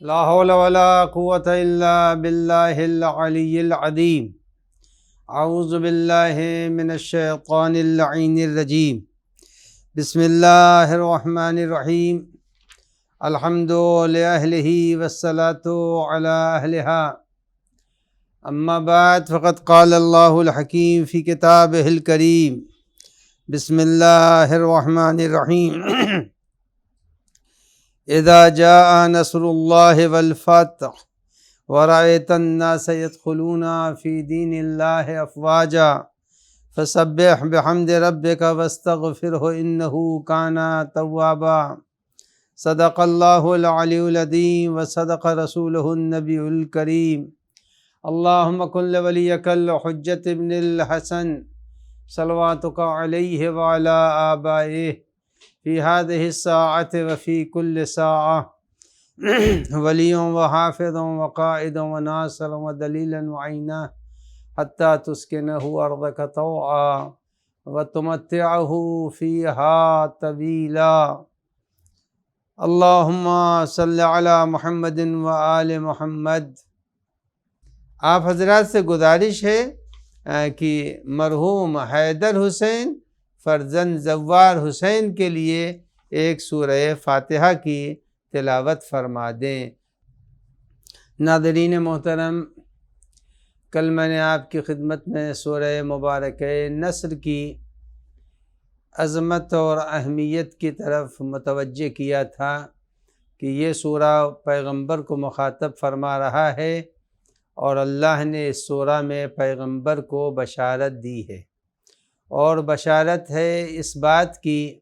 لا حول ولا قوة إلا بالله العلي العظيم. أعوذ بالله من الشيطان اللعين الرجيم. بسم الله الرحمن الرحيم. الحمد لأهله والصلاة على أهلها. أما بعد فقد قال الله الحكيم في كتابه الكريم. بسم الله الرحمن الرحيم. اذا جاء نصر الله والفتح ورأيت الناس يدخلون في دين الله افواجا فسبح بحمد ربك واستغفره انه كان توابا. صدق الله العلي العظيم وصدق رسوله النبي الكريم. اللهم كن لوليك الحجة ابن الحسن صلواتك عليه وعلى آبائه في هذه الساعة وفي كل ساعة ولي وحافظ وقائد وناصر ودليلا وعينا حتى تسكنه أرضك طوعا وتمتعه فيها طويلا. اللهم صل على محمد وآل محمد. آپ حضرات سے گزارش ہے کہ مرحوم حیدر حسین فرزند زوار حسین کے لیے ایک سورہ فاتحہ کی تلاوت فرما دیں۔ ناظرین محترم، کل میں نے آپ کی خدمت میں سورہ مبارکہ نصر کی عظمت اور اہمیت کی طرف متوجہ کیا تھا کہ یہ سورہ پیغمبر کو مخاطب فرما رہا ہے اور اللہ نے اس سورہ میں پیغمبر کو بشارت دی ہے، اور بشارت ہے اس بات کی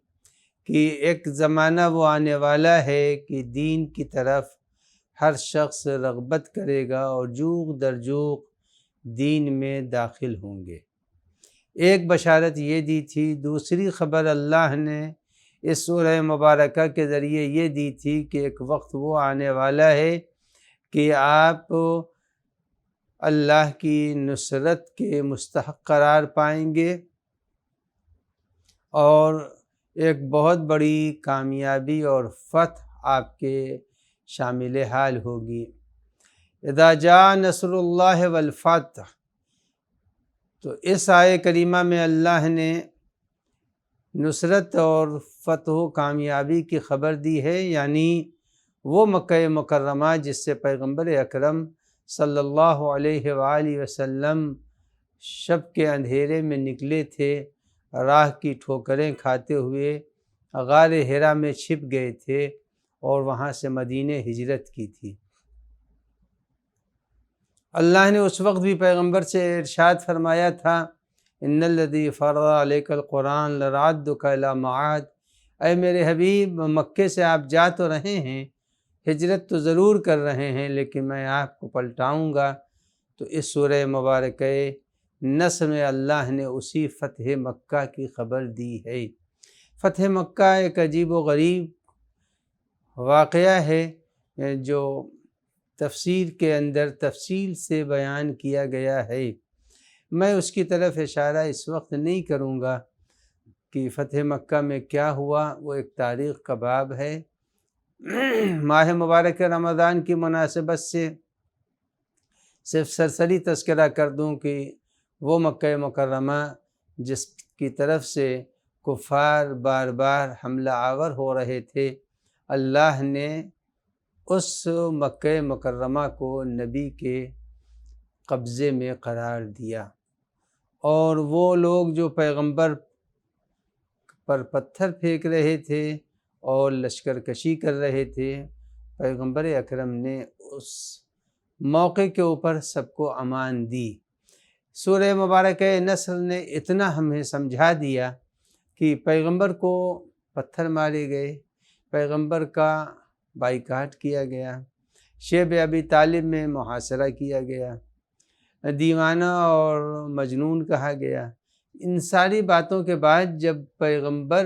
کہ ایک زمانہ وہ آنے والا ہے کہ دین کی طرف ہر شخص رغبت کرے گا اور جوق در جوق دین میں داخل ہوں گے۔ ایک بشارت یہ دی تھی۔ دوسری خبر اللہ نے اس سورہ مبارکہ کے ذریعے یہ دی تھی کہ ایک وقت وہ آنے والا ہے کہ آپ اللہ کی نصرت کے مستحق قرار پائیں گے اور ایک بہت بڑی کامیابی اور فتح آپ کے شامل حال ہوگی۔ اذا جاء نصر اللہ والفتح، تو اس آیے کریمہ میں اللہ نے نصرت اور فتح و کامیابی کی خبر دی ہے، یعنی وہ مکہ مکرمہ جس سے پیغمبر اکرم صلی اللہ علیہ وآلہ وسلم شب کے اندھیرے میں نکلے تھے، راہ کی ٹھوکریں کھاتے ہوئے غار حرا میں چھپ گئے تھے اور وہاں سے مدینہ ہجرت کی تھی۔ اللہ نے اس وقت بھی پیغمبر سے ارشاد فرمایا تھا، ان الذی فرض علیک القرآن لرادک الی معاد، اے میرے حبیب، مکے سے آپ جا تو رہے ہیں، ہجرت تو ضرور کر رہے ہیں، لیکن میں آپ کو پلٹاؤں گا۔ تو اس سورہ مبارکہ نصر میں اللہ نے اسی فتح مکہ کی خبر دی ہے۔ فتح مکہ ایک عجیب و غریب واقعہ ہے جو تفسیر کے اندر تفصیل سے بیان کیا گیا ہے۔ میں اس کی طرف اشارہ اس وقت نہیں کروں گا کہ فتح مکہ میں کیا ہوا، وہ ایک تاریخ کا باب ہے۔ ماہ مبارک رمضان کی مناسبت سے صرف سرسری تذکرہ کر دوں کہ وہ مکہ مکرمہ جس کی طرف سے کفار بار بار حملہ آور ہو رہے تھے، اللہ نے اس مکہ مکرمہ کو نبی کے قبضے میں قرار دیا، اور وہ لوگ جو پیغمبر پر پتھر پھینک رہے تھے اور لشکر کشی کر رہے تھے، پیغمبر اکرم نے اس موقع کے اوپر سب کو امان دی۔ سورہ مبارکہ نصر نے اتنا ہمیں سمجھا دیا کہ پیغمبر کو پتھر مارے گئے، پیغمبر کا بائیکاٹ کیا گیا، شیب ابی طالب میں محاصرہ کیا گیا، دیوانہ اور مجنون کہا گیا۔ ان ساری باتوں کے بعد جب پیغمبر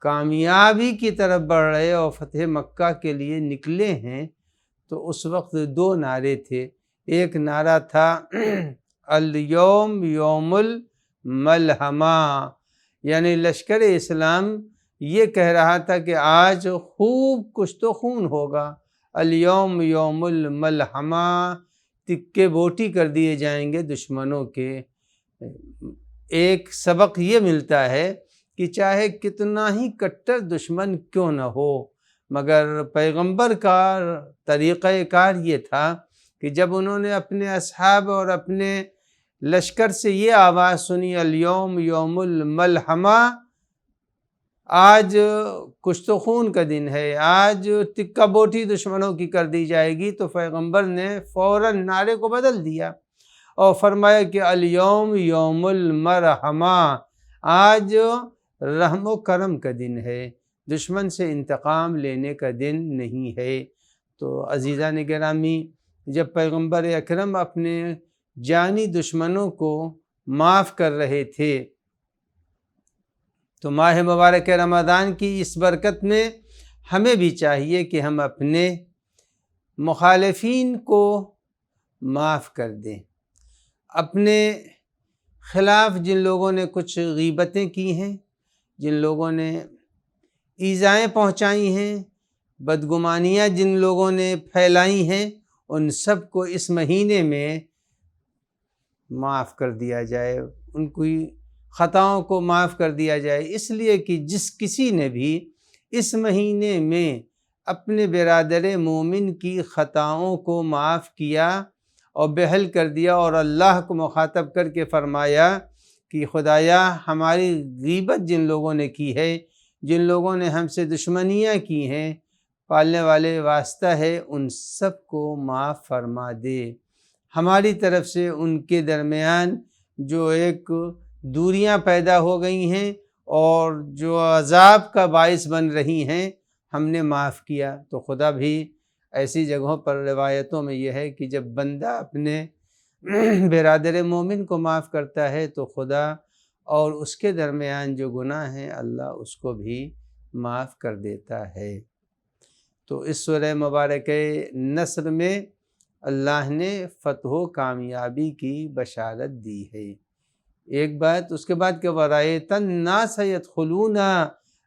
کامیابی کی طرف بڑھ رہے اور فتح مکہ کے لیے نکلے ہیں، تو اس وقت دو نعرے تھے۔ ایک نعرہ تھا الیوم یوم الملحمہ، یعنی لشکر اسلام یہ کہہ رہا تھا کہ آج خوب کشت و خون ہوگا، الیوم یوم الملحمہ، تکے بوٹی کر دیے جائیں گے دشمنوں کے۔ ایک سبق یہ ملتا ہے کہ چاہے کتنا ہی کٹر دشمن کیوں نہ ہو، مگر پیغمبر کا طریقہ کار یہ تھا کہ جب انہوں نے اپنے اصحاب اور اپنے لشکر سے یہ آواز سنی الیوم یوم الملحمہ، آج کشت و خون کا دن ہے، آج تکہ بوٹی دشمنوں کی کر دی جائے گی، تو پیغمبر نے فوراً نعرے کو بدل دیا اور فرمایا کہ الیوم یوم المرحمہ، آج رحم و کرم کا دن ہے، دشمن سے انتقام لینے کا دن نہیں ہے۔ تو عزیزان گرامی، جب پیغمبر اکرم اپنے جانی دشمنوں کو معاف کر رہے تھے تو ماہ مبارک رمضان کی اس برکت میں ہمیں بھی چاہیے کہ ہم اپنے مخالفین کو معاف کر دیں۔ اپنے خلاف جن لوگوں نے کچھ غیبتیں کی ہیں، جن لوگوں نے ایذائیں پہنچائی ہیں، بدگمانیاں جن لوگوں نے پھیلائی ہیں، ان سب کو اس مہینے میں معاف کر دیا جائے، ان کی خطاؤں کو معاف کر دیا جائے، اس لیے کہ جس کسی نے بھی اس مہینے میں اپنے برادر مومن کی خطاؤں کو معاف کیا اور بحل کر دیا اور اللہ کو مخاطب کر کے فرمایا کہ خدایا ہماری غیبت جن لوگوں نے کی ہے، جن لوگوں نے ہم سے دشمنیاں کی ہیں، پالنے والے واسطہ ہے ان سب کو معاف فرما دے۔ ہماری طرف سے ان کے درمیان جو ایک دوریاں پیدا ہو گئی ہیں اور جو عذاب کا باعث بن رہی ہیں، ہم نے معاف کیا۔ تو خدا بھی ایسی جگہوں پر روایتوں میں یہ ہے کہ جب بندہ اپنے برادر مومن کو معاف کرتا ہے تو خدا اور اس کے درمیان جو گناہ ہیں اللہ اس کو بھی معاف کر دیتا ہے۔ تو اس سورہ مبارک نصر میں اللہ نے فتح و کامیابی کی بشارت دی ہے۔ ایک بات، اس کے بعد کہ وَرَأَيْتَ النَّاسَ يَدْخُلُونَ،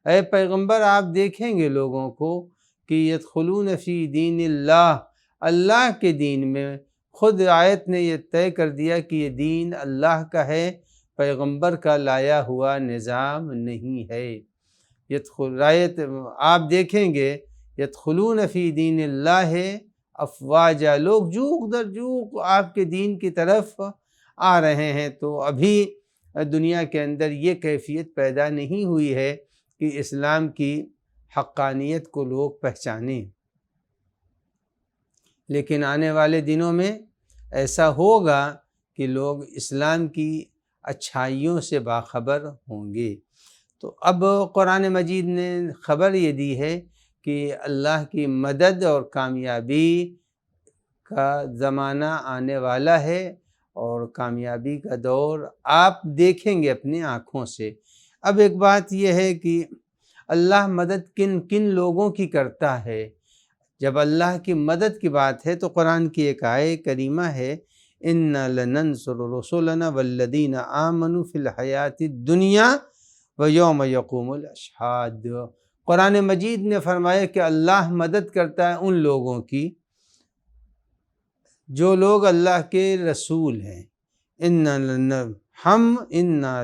اے پیغمبر آپ دیکھیں گے لوگوں کو کہ يَدْخُلُونَ فِي دِينِ اللَّهِ، اللہ کے دین میں۔ خود آیت نے یہ طے کر دیا کہ یہ دین اللہ کا ہے، پیغمبر کا لایا ہوا نظام نہیں ہے۔ آیت آپ دیکھیں گے يَدْخُلُونَ فِي دِينِ اللَّهِ افواجا، لوگ جوق در جوق آپ کے دین کی طرف آ رہے ہیں۔ تو ابھی دنیا کے اندر یہ کیفیت پیدا نہیں ہوئی ہے کہ اسلام کی حقانیت کو لوگ پہچانیں، لیکن آنے والے دنوں میں ایسا ہوگا کہ لوگ اسلام کی اچھائیوں سے باخبر ہوں گے۔ تو اب قرآن مجید نے خبر یہ دی ہے کہ اللہ کی مدد اور کامیابی کا زمانہ آنے والا ہے اور کامیابی کا دور آپ دیکھیں گے اپنی آنکھوں سے۔ اب ایک بات یہ ہے کہ اللہ مدد کن کن لوگوں کی کرتا ہے۔ جب اللہ کی مدد کی بات ہے تو قرآن کی ایک آیت کریمہ ہے اِنَّا لَنَنْصُرُ رُسُلَنَا وَالَّذِينَ آمَنُوا فِي الْحَيَاةِ الدُّنْيَا وَيَوْمَ يَقُومُ الْأَشْهَادُ۔ قرآن مجید نے فرمایا کہ اللہ مدد کرتا ہے ان لوگوں کی جو لوگ اللہ کے رسول ہیں۔ اِنَّا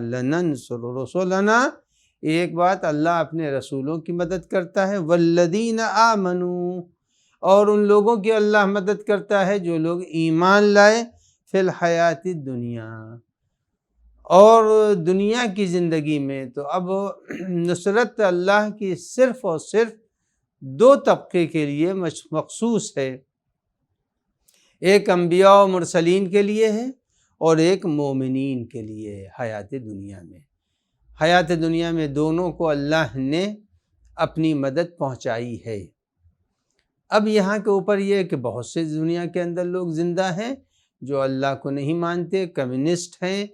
لَنَنْصُرُ رُسُلَنَا، ایک بات اللہ اپنے رسولوں کی مدد کرتا ہے، وَالَّذِينَ آمَنُوا، اور ان لوگوں کی اللہ مدد کرتا ہے جو لوگ ایمان لائے، فی الحیات الدنیا، اور دنیا کی زندگی میں۔ تو اب نصرت اللہ کی صرف اور صرف دو طبقے کے لیے مخصوص ہے، ایک انبیاء و مرسلین کے لیے ہے اور ایک مومنین کے لیے ہے۔ حیات دنیا میں دونوں کو اللہ نے اپنی مدد پہنچائی ہے۔ اب یہاں کے اوپر یہ ہے کہ بہت سے دنیا کے اندر لوگ زندہ ہیں جو اللہ کو نہیں مانتے، کمیونسٹ ہیں،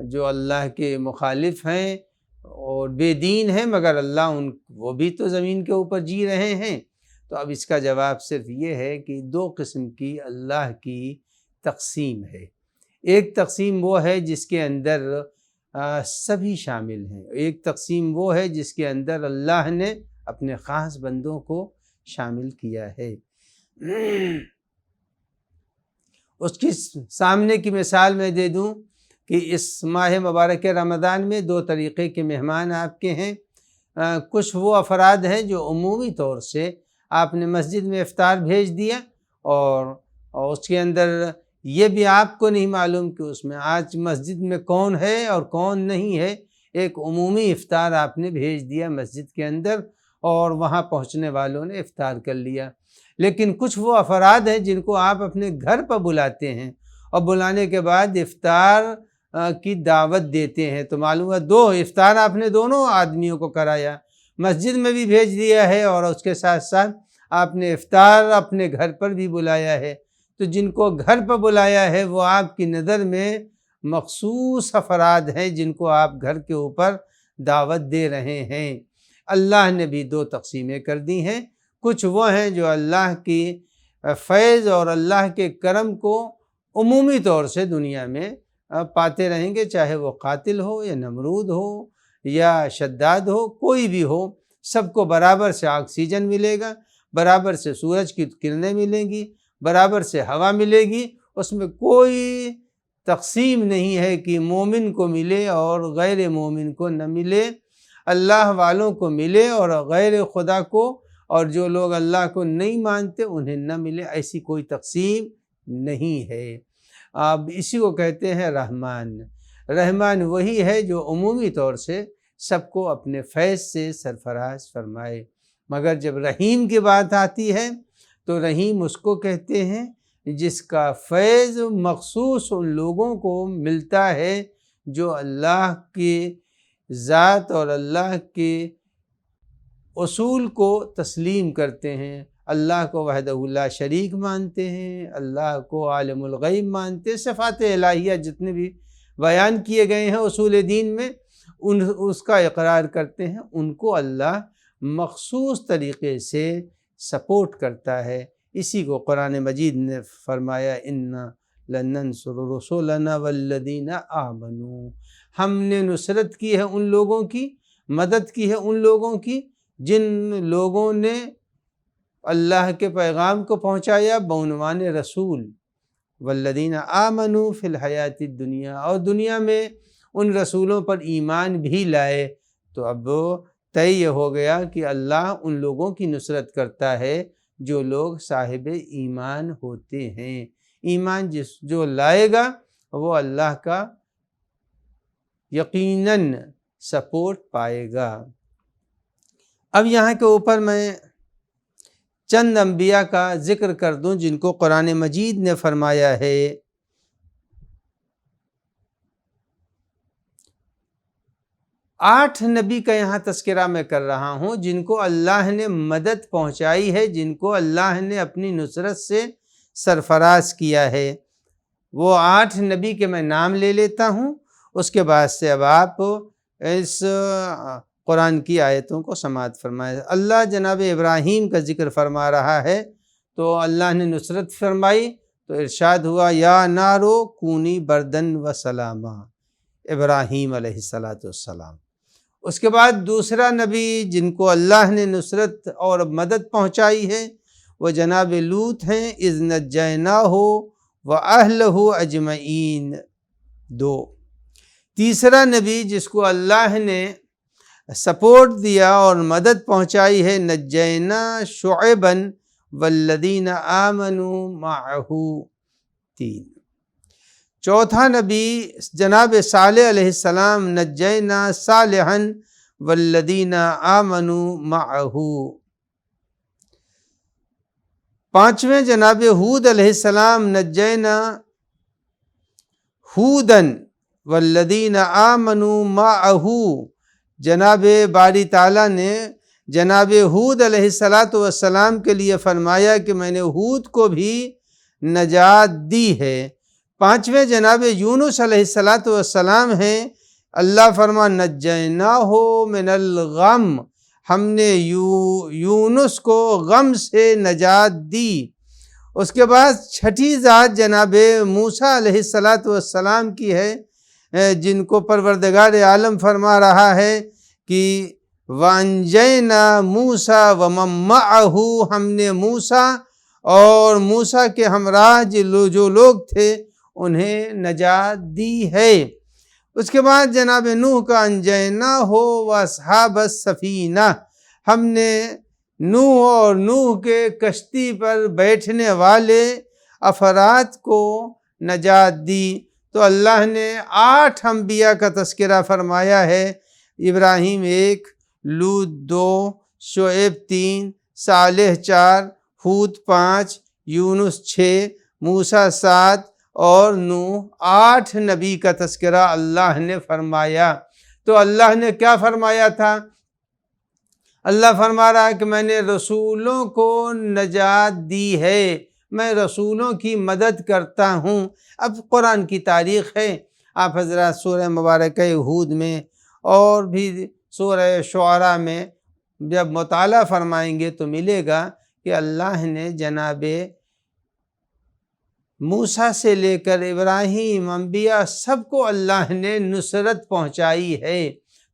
جو اللہ کے مخالف ہیں اور بے دین ہیں، مگر وہ بھی تو زمین کے اوپر جی رہے ہیں۔ تو اب اس کا جواب صرف یہ ہے کہ دو قسم کی اللہ کی تقسیم ہے۔ ایک تقسیم وہ ہے جس کے اندر سبھی شامل ہیں۔ ایک تقسیم وہ ہے جس کے اندر اللہ نے اپنے خاص بندوں کو شامل کیا ہے۔ اس کی سامنے کی مثال میں دے دوں کہ اس ماہ مبارک رمضان میں 2 طریقے کے مہمان آپ کے ہیں۔ کچھ وہ افراد ہیں جو عمومی طور سے آپ نے مسجد میں افطار بھیج دیا اور اس کے اندر یہ بھی آپ کو نہیں معلوم کہ اس میں آج مسجد میں کون ہے اور کون نہیں ہے۔ ایک عمومی افطار آپ نے بھیج دیا مسجد کے اندر اور وہاں پہنچنے والوں نے افطار کر لیا۔ لیکن کچھ وہ افراد ہیں جن کو آپ اپنے گھر پر بلاتے ہیں اور بلانے کے بعد افطار کی دعوت دیتے ہیں، تو معلوم ہے 2 افطار آپ نے دونوں آدمیوں کو کرایا، مسجد میں بھی بھیج دیا ہے اور اس کے ساتھ ساتھ آپ نے افطار اپنے گھر پر بھی بلایا ہے۔ تو جن کو گھر پر بلایا ہے وہ آپ کی نظر میں مخصوص افراد ہیں جن کو آپ گھر کے اوپر دعوت دے رہے ہیں۔ اللہ نے بھی 2 تقسیمیں کر دی ہیں۔ کچھ وہ ہیں جو اللہ کی فیض اور اللہ کے کرم کو عمومی طور سے دنیا میں پاتے رہیں گے، چاہے وہ قاتل ہو یا نمرود ہو یا شداد ہو، کوئی بھی ہو، سب کو برابر سے آکسیجن ملے گا، برابر سے سورج کی کرنیں ملیں گی، برابر سے ہوا ملے گی۔ اس میں کوئی تقسیم نہیں ہے کہ مومن کو ملے اور غیر مومن کو نہ ملے، اللہ والوں کو ملے اور غیر خدا کو، اور جو لوگ اللہ کو نہیں مانتے انہیں نہ ملے، ایسی کوئی تقسیم نہیں ہے۔ اب اسی کو کہتے ہیں رحمان۔ رحمان وہی ہے جو عمومی طور سے سب کو اپنے فیض سے سرفراز فرمائے، مگر جب رحیم کی بات آتی ہے تو رحیم اس کو کہتے ہیں جس کا فیض مخصوص ان لوگوں کو ملتا ہے جو اللہ کی ذات اور اللہ کے اصول کو تسلیم کرتے ہیں، اللہ کو وحدہ لا شریک مانتے ہیں، اللہ کو عالم الغیب مانتے ہیں، صفات الہیہ جتنے بھی بیان کیے گئے ہیں اصول دین میں اس کا اقرار کرتے ہیں۔ ان کو اللہ مخصوص طریقے سے سپورٹ کرتا ہے۔ اسی کو قرآن مجید نے فرمایا اِنَّا لَنَنْصُرُ رُسُلَنَا وَالَّذِينَ آمَنُوا، ہم نے نصرت کی ہے ان لوگوں کی، مدد کی ہے ان لوگوں کی جن لوگوں نے اللہ کے پیغام کو پہنچایا بعنوان رسول، والذین آمنوا فی الحیات الدنیا، اور دنیا میں ان رسولوں پر ایمان بھی لائے۔ تو اب طے یہ ہو گیا کہ اللہ ان لوگوں کی نصرت کرتا ہے جو لوگ صاحب ایمان ہوتے ہیں۔ ایمان جو لائے گا وہ اللہ کا یقیناً سپورٹ پائے گا۔ اب یہاں کے اوپر میں چند انبیاء کا ذکر کر دوں جن کو قرآن مجید نے فرمایا ہے۔ 8 نبی کا یہاں تذکرہ میں کر رہا ہوں جن کو اللہ نے مدد پہنچائی ہے، جن کو اللہ نے اپنی نصرت سے سرفراز کیا ہے۔ وہ 8 نبی کے میں نام لے لیتا ہوں، اس کے بعد سے اب آپ اس قرآن کی آیتوں کو سماعت فرمائے۔ اللہ جناب ابراہیم کا ذکر فرما رہا ہے، تو اللہ نے نصرت فرمائی تو ارشاد ہوا یا نارو کونی بردن و سلاما، ابراہیم علیہ السلام۔ اس کے بعد دوسرا نبی جن کو اللہ نے نصرت اور مدد پہنچائی ہے وہ جناب لوط ہیں، اذ نجیناہ وأہلہ اجمعین 2۔ تیسرا نبی جس کو اللہ نے سپورٹ دیا اور مدد پہنچائی ہے نجینا شعیبا والذین آمنوا معہ 3۔ چوتھا نبی جناب صالح علیہ السلام، نجینا صالحا والذین آمنوا معہ۔ 5ویں جناب ہود علیہ السلام، نجینا ہودا والذین آمنوا معہ۔ جناب باری تعالیٰ نے جناب ہود علیہ السلام کے لیے فرمایا کہ میں نے ہود کو بھی نجات دی ہے۔ 5ویں جناب یونس علیہ السلام ہیں، اللہ فرما نجیناہ من الغم، ہم نے یونس کو غم سے نجات دی۔ اس کے بعد چھٹی ذات جناب موسیٰ علیہ السلام کی ہے، جن کو پروردگار عالم فرما رہا ہے کہ وَأَنْجَيْنَا مُوسَى وَمَن مَّعَهُ، ہم نے موسیٰ اور موسیٰ کے ہمراہ جو لوگ تھے انہیں نجات دی ہے۔ اس کے بعد جناب نوح کا انجیناہ وَأَصْحَابَ السَّفِینَہ، ہم نے نوح اور نوح کے کشتی پر بیٹھنے والے افراد کو نجات دی۔ تو اللہ نے 8 انبیاء کا تذکرہ فرمایا ہے، ابراہیم 1، لوط 2، شعیب 3، صالح 4، ہود 5، یونس 6، موسیٰ 7 اور نوح 8 نبی کا تذکرہ اللہ نے فرمایا۔ تو اللہ نے کیا فرمایا تھا؟ اللہ فرما رہا ہے کہ میں نے رسولوں کو نجات دی ہے، میں رسولوں کی مدد کرتا ہوں۔ اب قرآن کی تاریخ ہے، آپ حضرات سورہ مبارکہ ہود میں اور بھی سورہ شعراء میں جب مطالعہ فرمائیں گے تو ملے گا کہ اللہ نے جناب موسیٰ سے لے کر ابراہیم، انبیاء سب کو اللہ نے نصرت پہنچائی ہے۔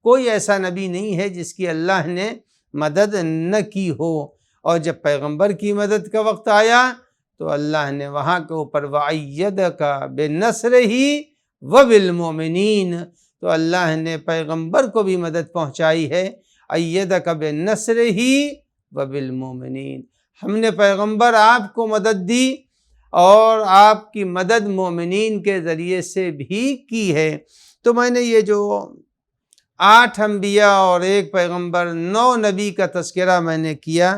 کوئی ایسا نبی نہیں ہے جس کی اللہ نے مدد نہ کی ہو، اور جب پیغمبر کی مدد کا وقت آیا تو اللہ نے وہاں کے اوپر وَأَيَّدَكَ بِنَصْرِهِ وَبِالْمُؤْمِنِينَ، تو اللہ نے پیغمبر کو بھی مدد پہنچائی ہے، أَيَّدَكَ بِنَصْرِهِ وَبِالْمُؤْمِنِينَ، ہم نے پیغمبر آپ کو مدد دی اور آپ کی مدد مومنین کے ذریعے سے بھی کی ہے۔ تو میں نے یہ جو 8 انبیاء اور 1 پیغمبر 9 نبی کا تذکرہ میں نے کیا،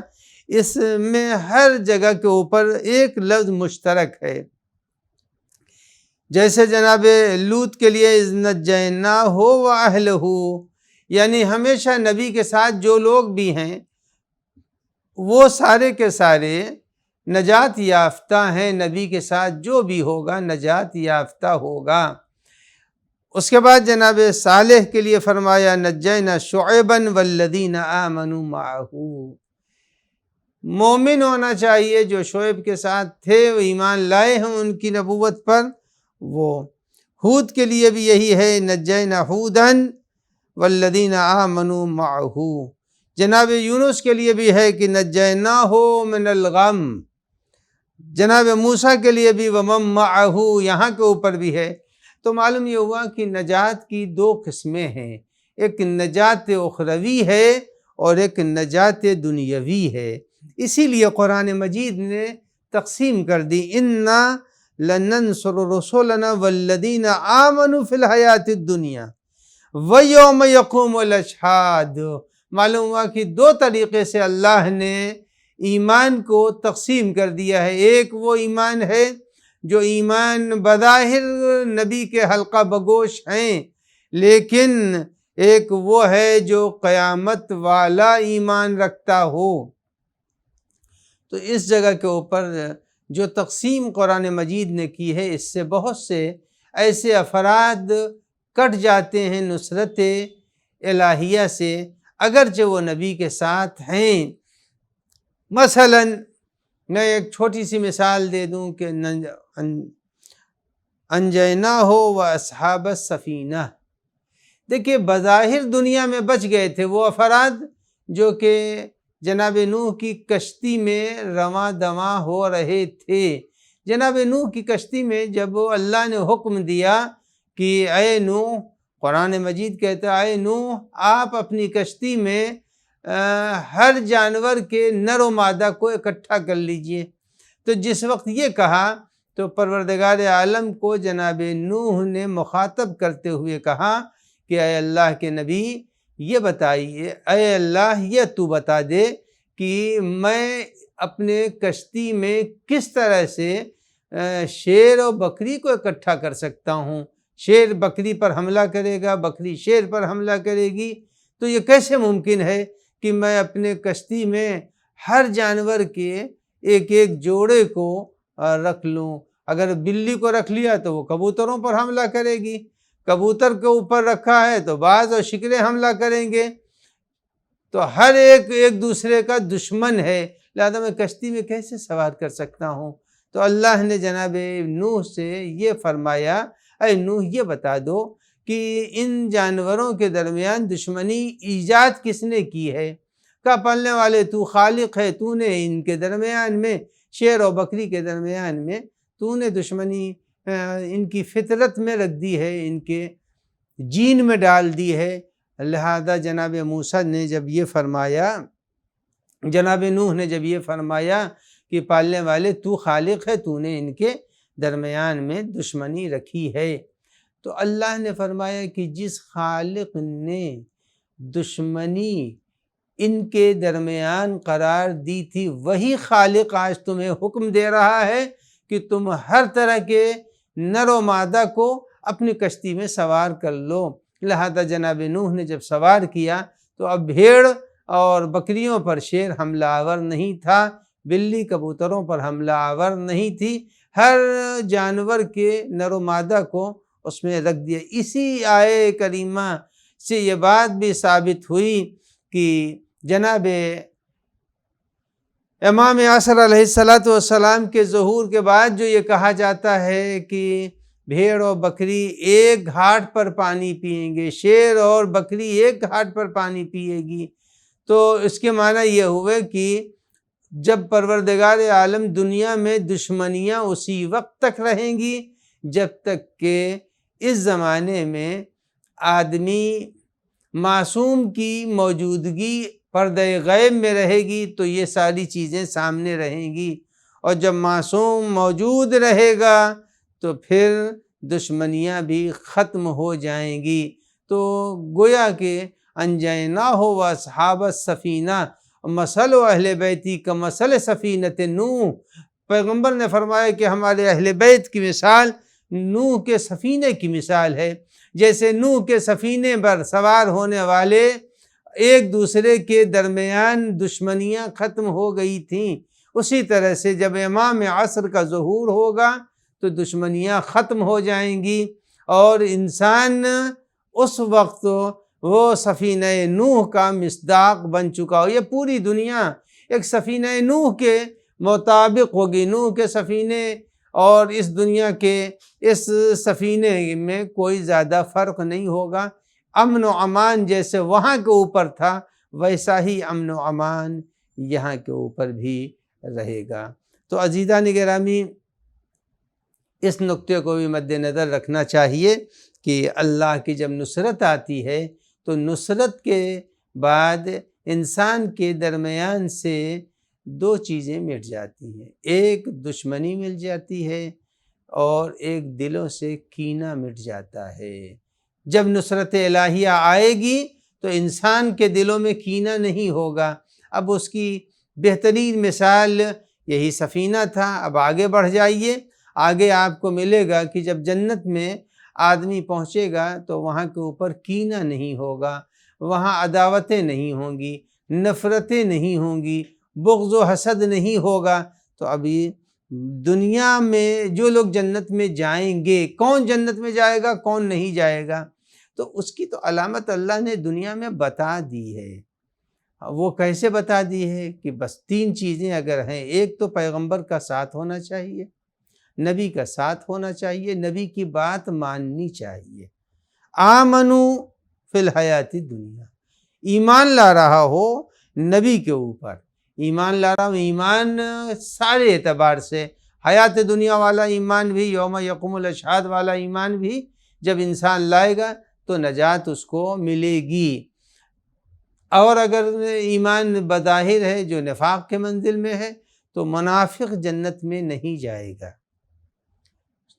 اس میں ہر جگہ کے اوپر ایک لفظ مشترک ہے۔ جیسے جناب لوط کے لیے اذ نجیناہ واہلہ، یعنی ہمیشہ نبی کے ساتھ جو لوگ بھی ہیں وہ سارے کے سارے نجات یافتہ ہیں، نبی کے ساتھ جو بھی ہوگا نجات یافتہ ہوگا۔ اس کے بعد جناب صالح کے لیے فرمایا نجینا شعیبا والذین آمنوا معہ، مومن ہونا چاہیے جو شعیب کے ساتھ تھے، وہ ایمان لائے ہیں ان کی نبوت پر۔ وہ ہود کے لیے بھی یہی ہے، نجینا ہودا والذین آمنوا معہ۔ جناب یونس کے لیے بھی ہے کہ نجیناہ من الغم۔ جناب موسیٰ کے لیے بھی ومن معہ، یہاں کے اوپر بھی ہے۔ تو معلوم یہ ہوا کہ نجات کی 2 قسمیں ہیں، ایک نجات اخروی ہے اور ایک نجات دنیاوی ہے۔ اسی لیے قرآن مجید نے تقسیم کر دی، اِنَّا لَنَنْصُرُ رُسُلَنَا وَالَّذِينَ آمَنُوا فِي الْحَيَاةِ الدُّنْيَا وَيَوْمَ يَقُومُ الْأَشْهَادُ۔ معلوم ہوا کہ 2 طریقے سے اللہ نے ایمان کو تقسیم کر دیا ہے۔ ایک وہ ایمان ہے جو ایمان بظاہر نبی کے حلقہ بگوش ہیں، لیکن ایک وہ ہے جو قیامت والا ایمان رکھتا ہو۔ تو اس جگہ کے اوپر جو تقسیم قرآن مجید نے کی ہے، اس سے بہت سے ایسے افراد کٹ جاتے ہیں نصرت الہیہ سے، اگرچہ وہ نبی کے ساتھ ہیں۔ مثلا میں ایک چھوٹی سی مثال دے دوں کہ انجیناہ واصحاب السفینہ، دیکھیے بظاہر دنیا میں بچ گئے تھے وہ افراد جو کہ جناب نوح کی کشتی میں رواں دواں ہو رہے تھے۔ جناب نوح کی کشتی میں جب اللہ نے حکم دیا کہ اے نوح، قرآن مجید کہتا ہے اے نوح آپ اپنی کشتی میں ہر جانور کے نر و مادہ کو اکٹھا کر لیجئے، تو جس وقت یہ کہا تو پروردگار عالم کو جناب نوح نے مخاطب کرتے ہوئے کہا کہ اے اللہ کے نبی یہ بتائیے، اے اللہ یہ تو بتا دے کہ میں اپنے کشتی میں کس طرح سے شیر اور بکری کو اکٹھا کر سکتا ہوں۔ شیر بکری پر حملہ کرے گا، بکری شیر پر حملہ کرے گی، تو یہ کیسے ممکن ہے کہ میں اپنے کشتی میں ہر جانور کے ایک ایک جوڑے کو رکھ لوں؟ اگر بلی کو رکھ لیا تو وہ کبوتروں پر حملہ کرے گی، کبوتر کے اوپر رکھا ہے تو باز اور شکریں حملہ کریں گے، تو ہر ایک دوسرے کا دشمن ہے، لہذا میں کشتی میں کیسے سوار کر سکتا ہوں؟ تو اللہ نے جناب نوح سے یہ فرمایا، اے نوح یہ بتا دو کہ ان جانوروں کے درمیان دشمنی ایجاد کس نے کی ہے؟ کہا پالنے والے تو خالق ہے، تو نے ان کے درمیان میں، شیر اور بکری کے درمیان میں تو نے دشمنی ان کی فطرت میں رکھ دی ہے، ان کے جین میں ڈال دی ہے۔ لہذا جناب موسیٰ نے جب یہ فرمایا، جناب نوح نے جب یہ فرمایا کہ پالنے والے تو خالق ہے، تو نے ان کے درمیان میں دشمنی رکھی ہے، تو اللہ نے فرمایا کہ جس خالق نے دشمنی ان کے درمیان قرار دی تھی، وہی خالق آج تمہیں حکم دے رہا ہے کہ تم ہر طرح کے نر و مادہ کو اپنی کشتی میں سوار کر لو۔ لہذا جناب نوح نے جب سوار کیا تو اب بھیڑ اور بکریوں پر شیر حملہ آور نہیں تھا، بلی کبوتروں پر حملہ آور نہیں تھی، ہر جانور کے نر و مادہ کو اس میں رکھ دیا۔ اسی آیے کریمہ سے یہ بات بھی ثابت ہوئی کہ جناب امام عصر علیہ السلام کے ظہور کے بعد جو یہ کہا جاتا ہے کہ بھیڑ اور بکری ایک گھاٹ پر پانی پئیں گے، شیر اور بکری ایک گھاٹ پر پانی پیے گی، تو اس کے معنی یہ ہوئے کہ جب پروردگار عالم دنیا میں دشمنیاں اسی وقت تک رہیں گی جب تک کہ اس زمانے میں آدمی معصوم کی موجودگی پردہ غیب میں رہے گی تو یہ ساری چیزیں سامنے رہیں گی، اور جب معصوم موجود رہے گا تو پھر دشمنیاں بھی ختم ہو جائیں گی۔ تو گویا کہ انجیناہ و اصحاب السفینہ مثل اہل بیتی کا مثل سفینۃ نوح، پیغمبر نے فرمایا کہ ہمارے اہل بیت کی مثال نوح کے سفینے کی مثال ہے۔ جیسے نوح کے سفینے پر سوار ہونے والے ایک دوسرے کے درمیان دشمنیاں ختم ہو گئی تھیں، اسی طرح سے جب امام عصر کا ظہور ہوگا تو دشمنیاں ختم ہو جائیں گی، اور انسان اس وقت وہ سفینہ نوح کا مصداق بن چکا ہو۔ یہ پوری دنیا ایک سفینہ نوح کے مطابق ہوگی، نوح کے سفینے اور اس دنیا کے اس سفینے میں کوئی زیادہ فرق نہیں ہوگا۔ امن و امان جیسے وہاں کے اوپر تھا ویسا ہی امن و امان یہاں کے اوپر بھی رہے گا۔ تو عزیزان گرامی، اس نقطے کو بھی مد نظر رکھنا چاہیے کہ اللہ کی جب نصرت آتی ہے تو نصرت کے بعد انسان کے درمیان سے دو چیزیں مٹ جاتی ہیں، ایک دشمنی مل جاتی ہے اور ایک دلوں سے کینہ مٹ جاتا ہے۔ جب نصرت الہیہ آئے گی تو انسان کے دلوں میں کینہ نہیں ہوگا۔ اب اس کی بہترین مثال یہی سفینہ تھا۔ اب آگے بڑھ جائیے، آگے آپ کو ملے گا کہ جب جنت میں آدمی پہنچے گا تو وہاں کے اوپر کینہ نہیں ہوگا، وہاں عداوتیں نہیں ہوں گی، نفرتیں نہیں ہوں گی، بغض و حسد نہیں ہوگا۔ تو ابھی دنیا میں جو لوگ جنت میں جائیں گے، کون جنت میں جائے گا کون نہیں جائے گا، تو اس کی تو علامت اللہ نے دنیا میں بتا دی ہے۔ وہ کیسے بتا دی ہے کہ بس تین چیزیں اگر ہیں، ایک تو پیغمبر کا ساتھ ہونا چاہیے، نبی کا ساتھ ہونا چاہیے، نبی کی بات ماننی چاہیے۔ آمنو فی الحیات دنیا، ایمان لا رہا ہو نبی کے اوپر، ایمان لا رہا ہوں، ایمان سارے اعتبار سے، حیات دنیا والا ایمان بھی، یوم یقوم الاشہاد والا ایمان بھی جب انسان لائے گا تو نجات اس کو ملے گی۔ اور اگر ایمان بظاہر ہے جو نفاق کے منزل میں ہے تو منافق جنت میں نہیں جائے گا،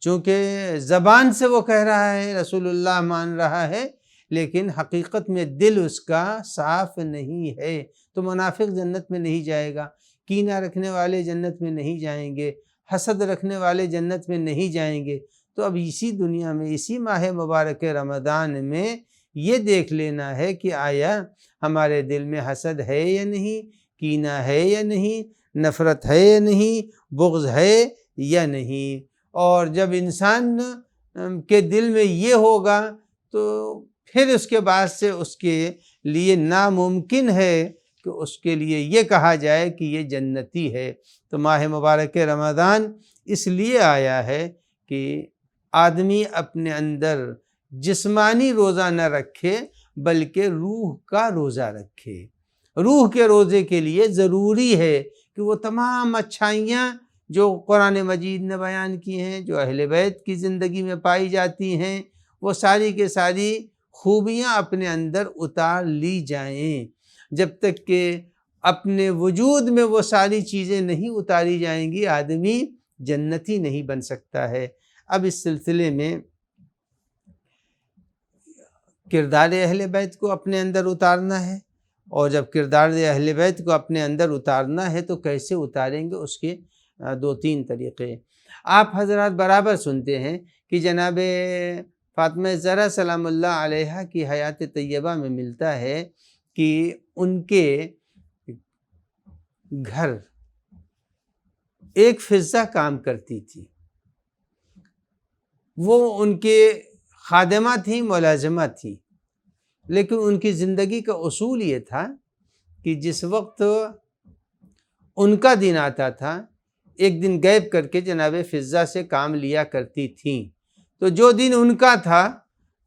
چونکہ زبان سے وہ کہہ رہا ہے رسول اللہ مان رہا ہے لیکن حقیقت میں دل اس کا صاف نہیں ہے، تو منافق جنت میں نہیں جائے گا۔ کینہ رکھنے والے جنت میں نہیں جائیں گے، حسد رکھنے والے جنت میں نہیں جائیں گے۔ تو اب اسی دنیا میں، اسی ماہ مبارک رمضان میں یہ دیکھ لینا ہے کہ آیا ہمارے دل میں حسد ہے یا نہیں، کینہ ہے یا نہیں، نفرت ہے یا نہیں، بغض ہے یا نہیں۔ اور جب انسان کے دل میں یہ ہوگا تو پھر اس کے بعد سے اس کے لیے ناممکن ہے کہ اس کے لیے یہ کہا جائے کہ یہ جنتی ہے۔ تو ماہ مبارک رمضان اس لیے آیا ہے کہ آدمی اپنے اندر جسمانی روزہ نہ رکھے بلکہ روح کا روزہ رکھے۔ روح کے روزے کے لیے ضروری ہے کہ وہ تمام اچھائیاں جو قرآن مجید نے بیان کی ہیں، جو اہل بیت کی زندگی میں پائی جاتی ہیں، وہ ساری کے ساری خوبیاں اپنے اندر اتار لی جائیں۔ جب تک کہ اپنے وجود میں وہ ساری چیزیں نہیں اتاری جائیں گی، آدمی جنتی نہیں بن سکتا ہے۔ اب اس سلسلے میں کردار اہل بیت کو اپنے اندر اتارنا ہے، اور جب کردار اہل بیت کو اپنے اندر اتارنا ہے تو کیسے اتاریں گے، اس کے 2-3 طریقے آپ حضرات برابر سنتے ہیں کہ جناب فاطمہ زہرا سلام اللہ علیہا کی حیات طیبہ میں ملتا ہے کہ ان کے گھر ایک فضہ کام کرتی تھی، وہ ان کے خادمہ تھیں، ملازمہ تھیں، لیکن ان کی زندگی کا اصول یہ تھا کہ جس وقت ان کا دن آتا تھا، ایک دن غیب کر کے جناب فضہ سے کام لیا کرتی تھیں۔ تو جو دن ان کا تھا،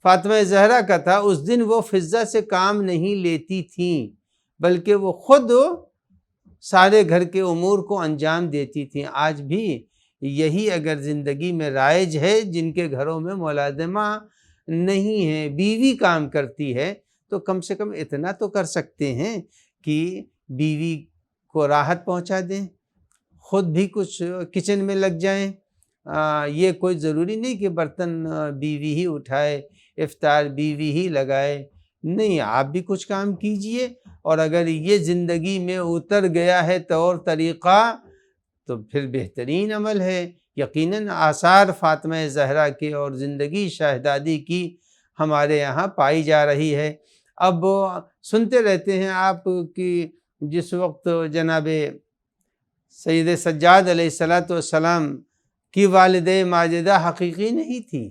فاطمہ زہرا کا تھا، اس دن وہ فضہ سے کام نہیں لیتی تھیں، بلکہ وہ خود سارے گھر کے امور کو انجام دیتی تھیں۔ آج بھی یہی اگر زندگی میں رائج ہے، جن کے گھروں میں ملازمہ نہیں ہے، بیوی کام کرتی ہے، تو کم سے کم اتنا تو کر سکتے ہیں کہ بیوی کو راحت پہنچا دیں، خود بھی کچھ کچن میں لگ جائیں۔ یہ کوئی ضروری نہیں کہ برتن بیوی ہی اٹھائے، افطار بیوی ہی لگائے، نہیں، آپ بھی کچھ کام کیجئے۔ اور اگر یہ زندگی میں اتر گیا ہے طور طریقہ تو پھر بہترین عمل ہے۔ یقیناً آثار فاطمہ زہرا کے اور زندگی شہزادی کی ہمارے یہاں پائی جا رہی ہے۔ اب سنتے رہتے ہیں آپ کہ جس وقت جناب سید سجاد علیہ السلام کی والدہ ماجدہ حقیقی نہیں تھی،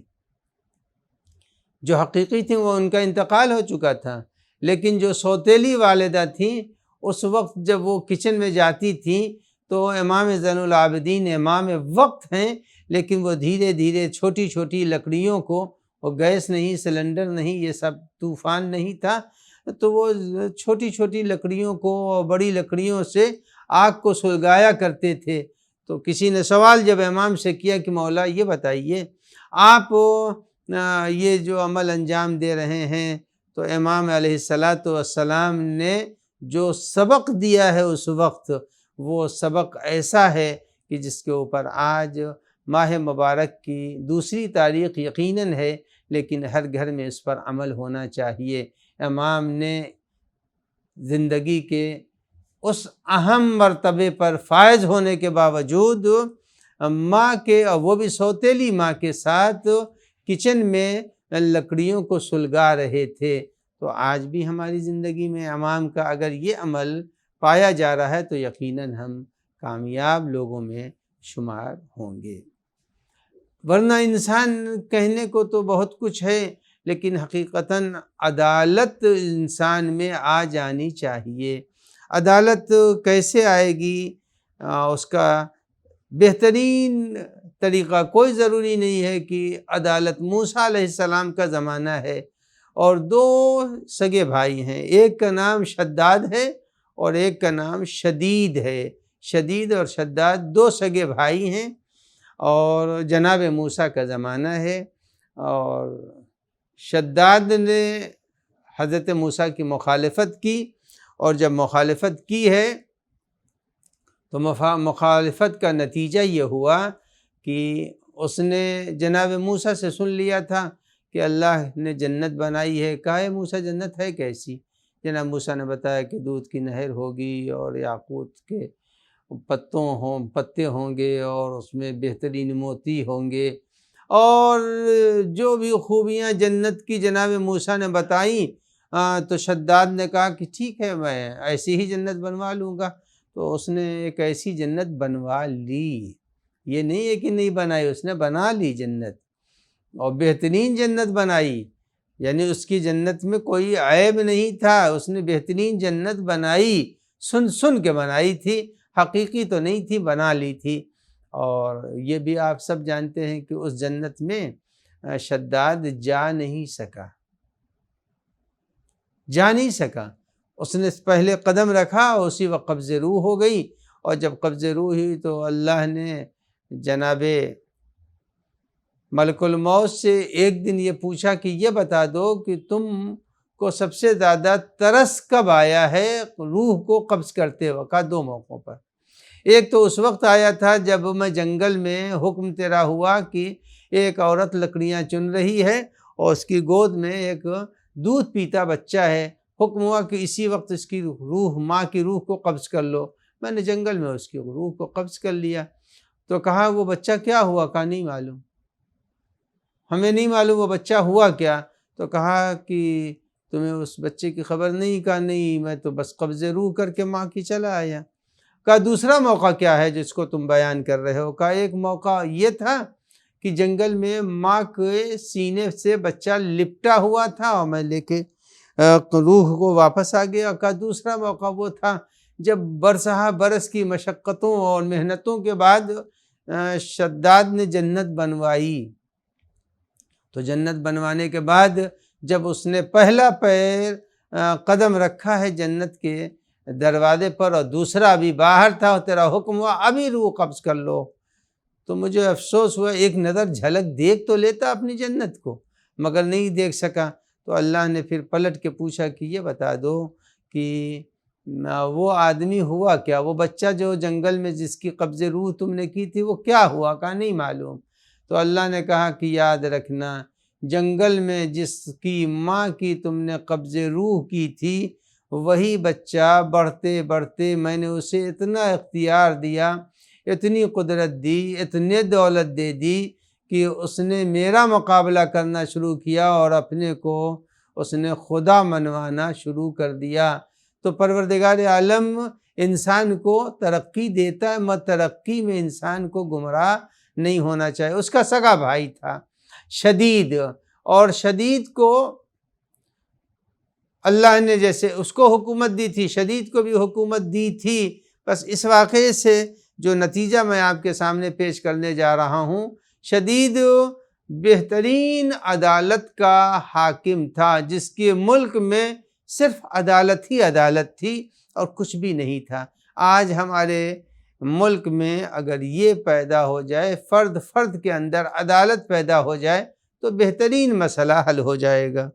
جو حقیقی تھیں وہ ان کا انتقال ہو چکا تھا، لیکن جو سوتیلی والدہ تھیں، اس وقت جب وہ کچن میں جاتی تھیں تو امام زین العابدین امام وقت ہیں، لیکن وہ دھیرے دھیرے چھوٹی چھوٹی لکڑیوں کو، وہ گیس نہیں، سلنڈر نہیں، یہ سب طوفان نہیں تھا، تو وہ چھوٹی چھوٹی لکڑیوں کو اور بڑی لکڑیوں سے آگ کو سلگایا کرتے تھے۔ تو کسی نے سوال جب امام سے کیا کہ مولا یہ بتائیے آپ یہ جو عمل انجام دے رہے ہیں، تو امام علیہ السلام نے جو سبق دیا ہے اس وقت، وہ سبق ایسا ہے کہ جس کے اوپر آج ماہ مبارک کی دوسری تاریخ یقیناً ہے، لیکن ہر گھر میں اس پر عمل ہونا چاہیے۔ امام نے زندگی کے اس اہم مرتبے پر فائز ہونے کے باوجود ماں کے، اور وہ بھی سوتیلی ماں کے ساتھ کچن میں لکڑیوں کو سلگا رہے تھے۔ تو آج بھی ہماری زندگی میں امام کا اگر یہ عمل پایا جا رہا ہے تو یقیناً ہم کامیاب لوگوں میں شمار ہوں گے۔ ورنہ انسان کہنے کو تو بہت کچھ ہے، لیکن حقیقتاً عدالت انسان میں آ جانی چاہیے۔ عدالت کیسے آئے گی؟ اس کا بہترین طریقہ کوئی ضروری نہیں ہے کہ عدالت موسیٰ علیہ السلام کا زمانہ ہے، اور 2 سگے بھائی ہیں، ایک کا نام شداد ہے اور ایک کا نام شدید ہے۔ شدید اور شداد 2 سگے بھائی ہیں، اور جناب موسیٰ کا زمانہ ہے، اور شداد نے حضرت موسیٰ کی مخالفت کی، اور جب مخالفت کی ہے تو مخالفت کا نتیجہ یہ ہوا کہ اس نے جناب موسیٰ سے سن لیا تھا کہ اللہ نے جنت بنائی ہے۔ کہا ہے موسیٰ جنت ہے کیسی؟ جناب موسیٰ نے بتایا کہ دودھ کی نہر ہوگی اور یاقوت کے پتے ہوں گے، اور اس میں بہترین موتی ہوں گے، اور جو بھی خوبیاں جنت کی جناب موسیٰ نے بتائیں، تو شداد نے کہا کہ ٹھیک ہے، میں ایسی ہی جنت بنوا لوں گا۔ تو اس نے ایک ایسی جنت بنوا لی، یہ نہیں ہے کہ نہیں بنائی، اس نے بنا لی جنت، اور بہترین جنت بنائی، یعنی اس کی جنت میں کوئی عیب نہیں تھا، اس نے بہترین جنت بنائی، سن کے بنائی تھی، حقیقی تو نہیں تھی، بنا لی تھی۔ اور یہ بھی آپ سب جانتے ہیں کہ اس جنت میں شداد جا نہیں سکا، اس نے پہلے قدم رکھا اور اسی وقت قبض روح ہو گئی، اور جب قبض روح ہوئی تو اللہ نے جناب ملک الموت سے ایک دن یہ پوچھا کہ یہ بتا دو کہ تم کو سب سے زیادہ ترس کب آیا ہے روح کو قبض کرتے وقت؟ دو موقعوں پر۔ ایک تو اس وقت آیا تھا جب میں جنگل میں حکم تیرا ہوا کہ ایک عورت لکڑیاں چن رہی ہے اور اس کی گود میں ایک دودھ پیتا بچہ ہے، حکم ہوا کہ اسی وقت اس کی روح، ماں کی روح کو قبض کر لو۔ میں نے جنگل میں اس کی روح کو قبض کر لیا۔ تو کہا وہ بچہ کیا ہوا؟ کہا نہیں معلوم، ہمیں نہیں معلوم وہ بچہ ہوا کیا۔ تو کہا کہ تمہیں اس بچے کی خبر نہیں؟ کہا نہیں، میں تو بس قبض روح کر کے ماں کی چلا آیا۔ کہا دوسرا موقع کیا ہے جس کو تم بیان کر رہے ہو؟ کہا ایک موقع یہ تھا کہ جنگل میں ماں کے سینے سے بچہ لپٹا ہوا تھا اور میں لے کے روح کو واپس آ گیا۔ کہا دوسرا موقع وہ تھا جب برسہ برس کی مشقتوں اور محنتوں کے بعد شداد نے جنت بنوائی، تو جنت بنوانے کے بعد جب اس نے پہلا پیر قدم رکھا ہے جنت کے دروازے پر اور دوسرا ابھی باہر تھا اور تیرا حکم ہوا ابھی روح قبض کر لو، تو مجھے افسوس ہوا، ایک نظر جھلک دیکھ تو لیتا اپنی جنت کو، مگر نہیں دیکھ سکا۔ تو اللہ نے پھر پلٹ کے پوچھا کہ یہ بتا دو کہ وہ آدمی ہوا کیا، وہ بچہ جو جنگل میں جس کی قبض روح تم نے کی تھی وہ کیا ہوا؟ کہا نہیں معلوم۔ تو اللہ نے کہا کہ یاد رکھنا، جنگل میں جس کی ماں کی تم نے قبض روح کی تھی وہی بچہ بڑھتے بڑھتے میں نے اسے اتنا اختیار دیا، اتنی قدرت دی، اتنے دولت دے دی کہ اس نے میرا مقابلہ کرنا شروع کیا اور اپنے کو اس نے خدا منوانا شروع کر دیا۔ تو پروردگار عالم انسان کو ترقی دیتا ہے، مگر ترقی میں انسان کو گمراہ نہیں ہونا چاہیے۔ اس کا سگا بھائی تھا شدید، اور شدید کو اللہ نے جیسے اس کو حکومت دی تھی، شدید کو بھی حکومت دی تھی۔ بس اس واقعے سے جو نتیجہ میں آپ کے سامنے پیش کرنے جا رہا ہوں، شدید بہترین عدالت کا حاکم تھا، جس کے ملک میں صرف عدالت ہی عدالت تھی اور کچھ بھی نہیں تھا۔ آج ہمارے ملک میں اگر یہ پیدا ہو جائے، فرد فرد کے اندر عدالت پیدا ہو جائے تو بہترین مسئلہ حل ہو جائے گا۔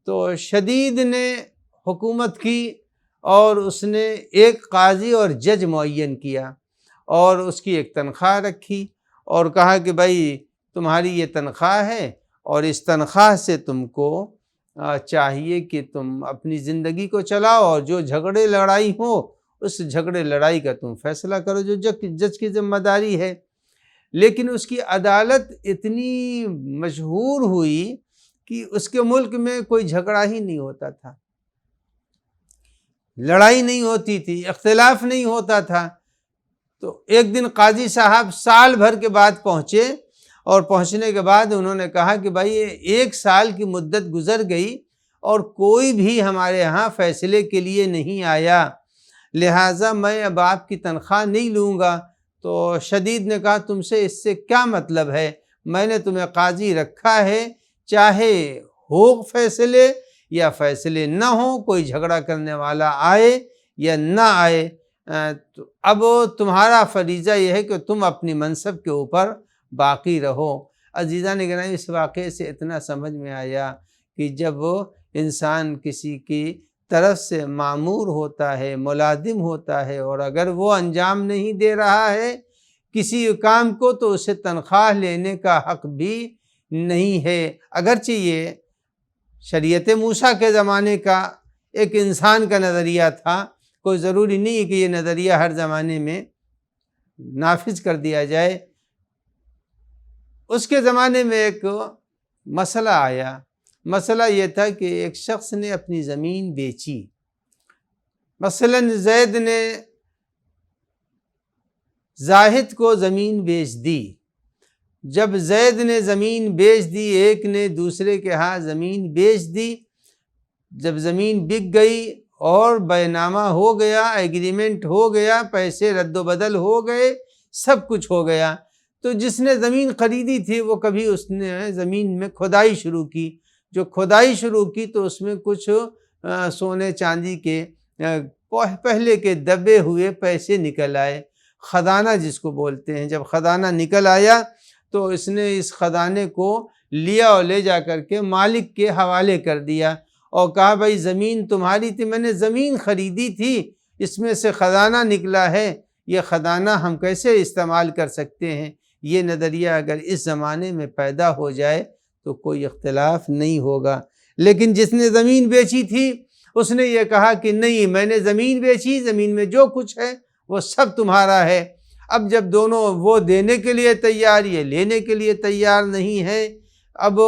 تو شدید نے حکومت کی اور اس نے ایک قاضی اور جج معین کیا اور اس کی ایک تنخواہ رکھی اور کہا کہ بھائی تمہاری یہ تنخواہ ہے اور اس تنخواہ سے تم کو چاہیے کہ تم اپنی زندگی کو چلاؤ اور جو جھگڑے لڑائی ہو اس جھگڑے لڑائی کا تم فیصلہ کرو، جو جج کی ذمہ داری ہے۔ لیکن اس کی عدالت اتنی مشہور ہوئی کہ اس کے ملک میں کوئی جھگڑا ہی نہیں ہوتا تھا، لڑائی نہیں ہوتی تھی، اختلاف نہیں ہوتا تھا۔ تو ایک دن قاضی صاحب سال بھر کے بعد پہنچے اور پہنچنے کے بعد انہوں نے کہا کہ بھائی ایک سال کی مدت گزر گئی اور کوئی بھی ہمارے یہاں فیصلے کے لیے نہیں آیا، لہٰذا میں اب آپ کی تنخواہ نہیں لوں گا۔ تو شدید نے کہا تم سے اس سے کیا مطلب ہے، میں نے تمہیں قاضی رکھا ہے، چاہے ہو فیصلے یا فیصلے نہ ہوں، کوئی جھگڑا کرنے والا آئے یا نہ آئے، تو اب تمہارا فریضہ یہ ہے کہ تم اپنی منصب کے اوپر باقی رہو۔ عزیزان گرامی، اس واقعے سے اتنا سمجھ میں آیا کہ جب انسان کسی کی طرف سے مامور ہوتا ہے، ملازم ہوتا ہے، اور اگر وہ انجام نہیں دے رہا ہے کسی کام کو تو اسے تنخواہ لینے کا حق بھی نہیں ہے، اگرچہ یہ شریعت موسیٰ کے زمانے کا ایک انسان کا نظریہ تھا، کوئی ضروری نہیں ہے کہ یہ نظریہ ہر زمانے میں نافذ کر دیا جائے۔ اس کے زمانے میں ایک مسئلہ آیا، مسئلہ یہ تھا کہ ایک شخص نے اپنی زمین بیچی، مثلاً زید نے زاہد کو زمین بیچ دی۔ جب زید نے زمین بیچ دی، ایک نے دوسرے کے ہاں زمین بیچ دی، جب زمین بک گئی اور بیع نامہ ہو گیا، ایگریمنٹ ہو گیا، پیسے رد و بدل ہو گئے، سب کچھ ہو گیا، تو جس نے زمین خریدی تھی وہ کبھی اس نے زمین میں کھدائی شروع کی، جو کھدائی شروع کی تو اس میں کچھ سونے چاندی کے پہلے کے دبے ہوئے پیسے نکل آئے، خزانہ جس کو بولتے ہیں۔ جب خزانہ نکل آیا تو اس نے اس خزانے کو لیا اور لے جا کر کے مالک کے حوالے کر دیا اور کہا بھائی زمین تمہاری تھی، میں نے زمین خریدی تھی، اس میں سے خزانہ نکلا ہے، یہ خزانہ ہم کیسے استعمال کر سکتے ہیں؟ یہ نظریہ اگر اس زمانے میں پیدا ہو جائے تو کوئی اختلاف نہیں ہوگا۔ لیکن جس نے زمین بیچی تھی اس نے یہ کہا کہ نہیں، میں نے زمین بیچی، زمین میں جو کچھ ہے وہ سب تمہارا ہے۔ اب جب دونوں وہ دینے کے لیے تیار، یہ لینے کے لیے تیار نہیں ہے، اب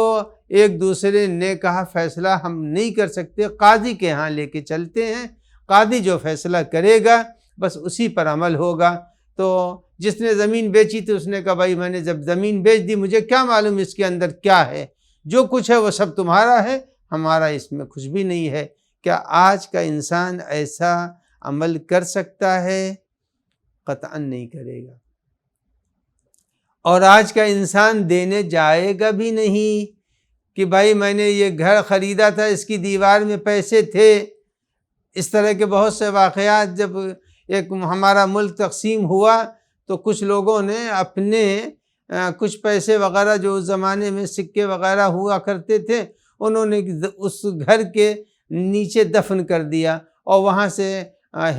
ایک دوسرے نے کہا فیصلہ ہم نہیں کر سکتے، قاضی کے ہاں لے کے چلتے ہیں، قاضی جو فیصلہ کرے گا بس اسی پر عمل ہوگا۔ تو جس نے زمین بیچی تھی اس نے کہا بھائی میں نے جب زمین بیچ دی، مجھے کیا معلوم اس کے اندر کیا ہے، جو کچھ ہے وہ سب تمہارا ہے، ہمارا اس میں کچھ بھی نہیں ہے۔ کیا آج کا انسان ایسا عمل کر سکتا ہے؟ قطعاً نہیں کرے گا، اور آج کا انسان دینے جائے گا بھی نہیں کہ بھائی میں نے یہ گھر خریدا تھا، اس کی دیوار میں پیسے تھے۔ اس طرح کے بہت سے واقعات، جب ایک ہمارا ملک تقسیم ہوا تو کچھ لوگوں نے اپنے کچھ پیسے وغیرہ جو اس زمانے میں سکے وغیرہ ہوا کرتے تھے، انہوں نے اس گھر کے نیچے دفن کر دیا اور وہاں سے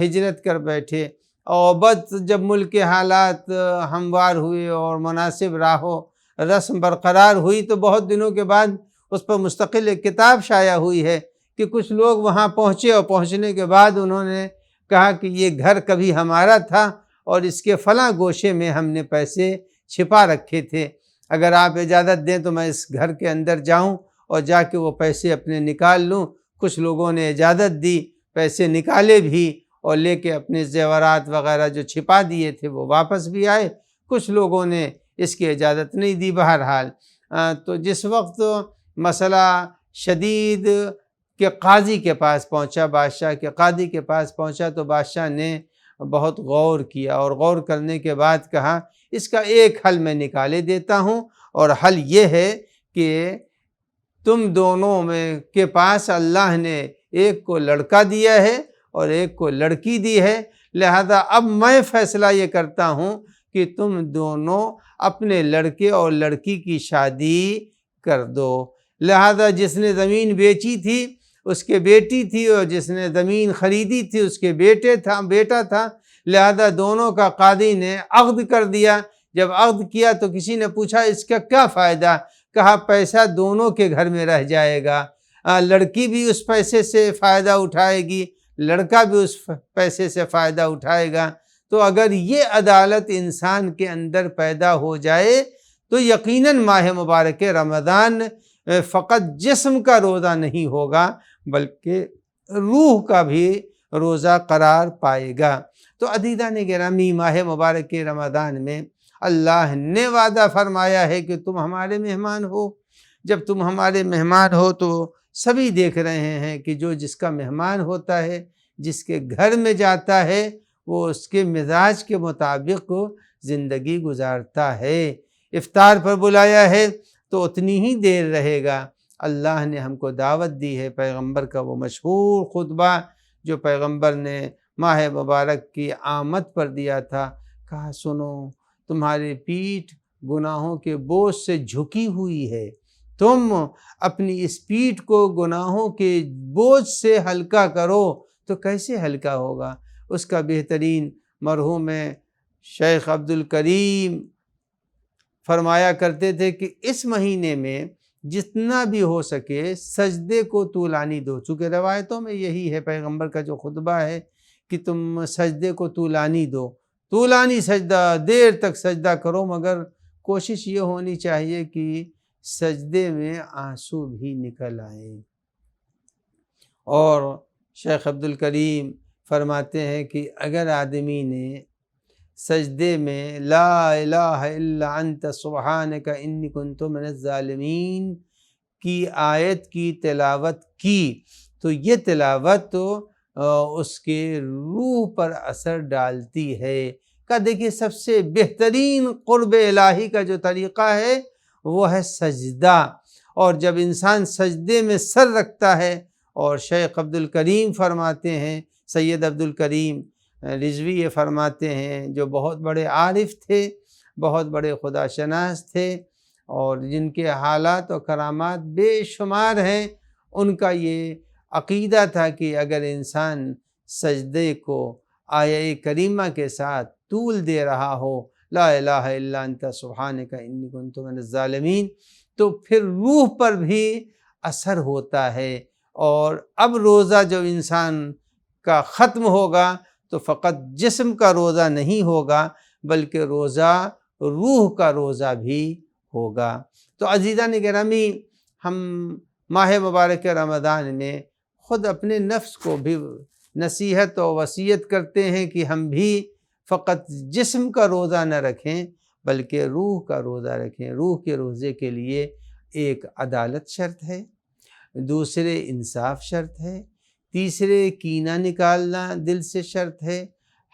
ہجرت کر بیٹھے، اور بس جب ملک کے حالات ہموار ہوئے اور مناسب راہ و رسم برقرار ہوئی تو بہت دنوں کے بعد اس پر مستقل ایک کتاب شائع ہوئی ہے کہ کچھ لوگ وہاں پہنچے اور پہنچنے کے بعد انہوں نے کہا کہ یہ گھر کبھی ہمارا تھا اور اس کے فلاں گوشے میں ہم نے پیسے چھپا رکھے تھے، اگر آپ اجازت دیں تو میں اس گھر کے اندر جاؤں اور جا کے وہ پیسے اپنے نکال لوں۔ کچھ لوگوں نے اجازت دی، پیسے نکالے بھی اور لے کے اپنے زیورات وغیرہ جو چھپا دیے تھے وہ واپس بھی آئے، کچھ لوگوں نے اس کی اجازت نہیں دی۔ بہرحال تو جس وقت مسئلہ شدید کہ قاضی کے پاس پہنچا، بادشاہ کے قاضی کے پاس پہنچا تو بادشاہ نے بہت غور کیا اور غور کرنے کے بعد کہا اس کا ایک حل میں نکالے دیتا ہوں، اور حل یہ ہے کہ تم دونوں میں کے پاس اللہ نے ایک کو لڑکا دیا ہے اور ایک کو لڑکی دی ہے، لہذا اب میں فیصلہ یہ کرتا ہوں کہ تم دونوں اپنے لڑکے اور لڑکی کی شادی کر دو۔ لہذا جس نے زمین بیچی تھی اس کے بیٹی تھی، اور جس نے زمین خریدی تھی اس کے بیٹا تھا، لہذا دونوں کا قاضی نے عقد کر دیا۔ جب عقد کیا تو کسی نے پوچھا اس کا کیا فائدہ؟ کہا پیسہ دونوں کے گھر میں رہ جائے گا، لڑکی بھی اس پیسے سے فائدہ اٹھائے گی، لڑکا بھی اس پیسے سے فائدہ اٹھائے گا۔ تو اگر یہ عدالت انسان کے اندر پیدا ہو جائے تو یقیناً ماہ مبارک رمضان فقط جسم کا روزہ نہیں ہوگا بلکہ روح کا بھی روزہ قرار پائے گا۔ تو عزیزان گرامی، ماہ مبارک رمضان میں اللہ نے وعدہ فرمایا ہے کہ تم ہمارے مہمان ہو۔ جب تم ہمارے مہمان ہو تو سبھی دیکھ رہے ہیں کہ جو جس کا مہمان ہوتا ہے، جس کے گھر میں جاتا ہے، وہ اس کے مزاج کے مطابق زندگی گزارتا ہے۔ افطار پر بلایا ہے تو اتنی ہی دیر رہے گا۔ اللہ نے ہم کو دعوت دی ہے، پیغمبر کا وہ مشہور خطبہ جو پیغمبر نے ماہ مبارک کی آمد پر دیا تھا، کہا سنو تمہاری پیٹھ گناہوں کے بوجھ سے جھکی ہوئی ہے، تم اپنی اس پیٹھ کو گناہوں کے بوجھ سے ہلکا کرو۔ تو کیسے ہلکا ہوگا؟ اس کا بہترین مرحوم شیخ عبد الکریم فرمایا کرتے تھے کہ اس مہینے میں جتنا بھی ہو سکے سجدے کو طولانی دو، چونکہ روایتوں میں یہی ہے، پیغمبر کا جو خطبہ ہے کہ تم سجدے کو طولانی دو، طولانی سجدہ، دیر تک سجدہ کرو، مگر کوشش یہ ہونی چاہیے کہ سجدے میں آنسو بھی نکل آئیں۔ اور شیخ عبد الکریم فرماتے ہیں کہ اگر آدمی نے سجدے میں لا الہ الا انت سبحانک انی کنت من الظالمین کی آیت کی تلاوت کی تو یہ تلاوت اس کے روح پر اثر ڈالتی ہے، کا دیکھیے سب سے بہترین قرب الہی کا جو طریقہ ہے وہ ہے سجدہ، اور جب انسان سجدے میں سر رکھتا ہے، اور شیخ عبد الکریم فرماتے ہیں، سید عبد الکریم رضوی یہ فرماتے ہیں، جو بہت بڑے عارف تھے، بہت بڑے خدا شناس تھے، اور جن کے حالات و کرامات بے شمار ہیں، ان کا یہ عقیدہ تھا کہ اگر انسان سجدے کو آیہ کریمہ کے ساتھ طول دے رہا ہو، لا الہ الا انت سبحانک انی کنت من الظالمین، تو پھر روح پر بھی اثر ہوتا ہے، اور اب روزہ جو انسان کا ختم ہوگا تو فقط جسم کا روزہ نہیں ہوگا، بلکہ روزہ روح کا روزہ بھی ہوگا۔ تو عزیزان گرامی، ہم ماہ مبارک رمضان میں خود اپنے نفس کو بھی نصیحت و وصیت کرتے ہیں کہ ہم بھی فقط جسم کا روزہ نہ رکھیں بلکہ روح کا روزہ رکھیں۔ روح کے روزے کے لیے ایک عدالت شرط ہے، دوسرے انصاف شرط ہے، تیسرے کینہ نکالنا دل سے شرط ہے،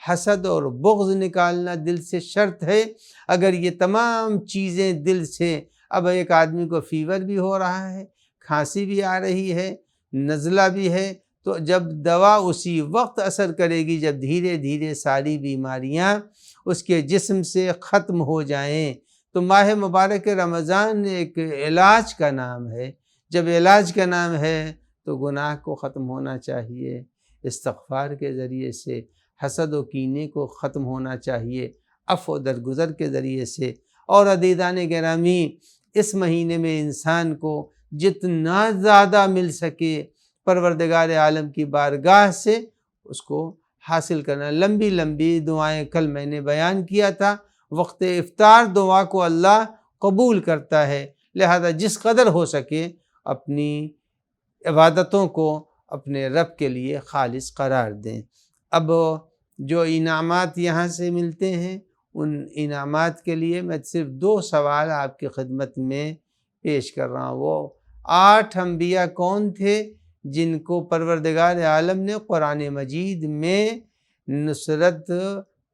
حسد اور بغض نکالنا دل سے شرط ہے۔ اگر یہ تمام چیزیں دل سے، اب ایک آدمی کو فیور بھی ہو رہا ہے، کھانسی بھی آ رہی ہے، نزلہ بھی ہے، تو جب دوا اسی وقت اثر کرے گی جب دھیرے دھیرے ساری بیماریاں اس کے جسم سے ختم ہو جائیں۔ تو ماہ مبارک رمضان ایک علاج کا نام ہے، جب علاج کا نام ہے تو گناہ کو ختم ہونا چاہیے استغفار کے ذریعے سے، حسد و کینے کو ختم ہونا چاہیے عفو و درگزر کے ذریعے سے۔ اور عزیزان گرامی، اس مہینے میں انسان کو جتنا زیادہ مل سکے پروردگار عالم کی بارگاہ سے اس کو حاصل کرنا۔ لمبی لمبی دعائیں کل میں نے بیان کیا تھا، وقت افطار دعا کو اللہ قبول کرتا ہے، لہذا جس قدر ہو سکے اپنی عبادتوں کو اپنے رب کے لیے خالص قرار دیں۔ اب جو انعامات یہاں سے ملتے ہیں، ان انعامات کے لیے میں صرف 2 سوال آپ کی خدمت میں پیش کر رہا ہوں۔ وہ 8 انبیاء کون تھے جن کو پروردگار عالم نے قرآن مجید میں نصرت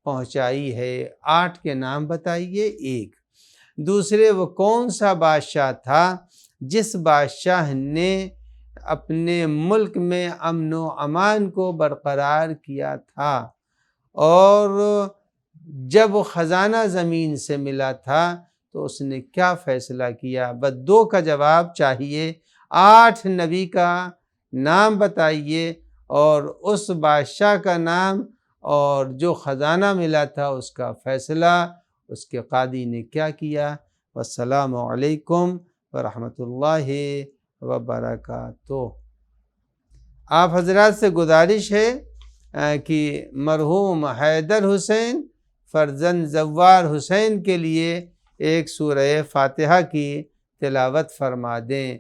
پہنچائی ہے؟ 8 کے نام بتائیے۔ 1، دوسرے وہ کون سا بادشاہ تھا جس بادشاہ نے اپنے ملک میں امن و امان کو برقرار کیا تھا، اور جب خزانہ زمین سے ملا تھا تو اس نے کیا فیصلہ کیا؟ بس 2 کا جواب چاہیے۔ 8 نبی کا نام بتائیے اور اس بادشاہ کا نام، اور جو خزانہ ملا تھا اس کا فیصلہ اس کے قاضی نے کیا کیا۔ والسلام علیکم ورحمۃ اللہ وبرکاتہ۔ آپ حضرات سے گزارش ہے کہ مرحوم حیدر حسین فرزند زوار حسین کے لیے ایک سورہ فاتحہ کی تلاوت فرما دیں۔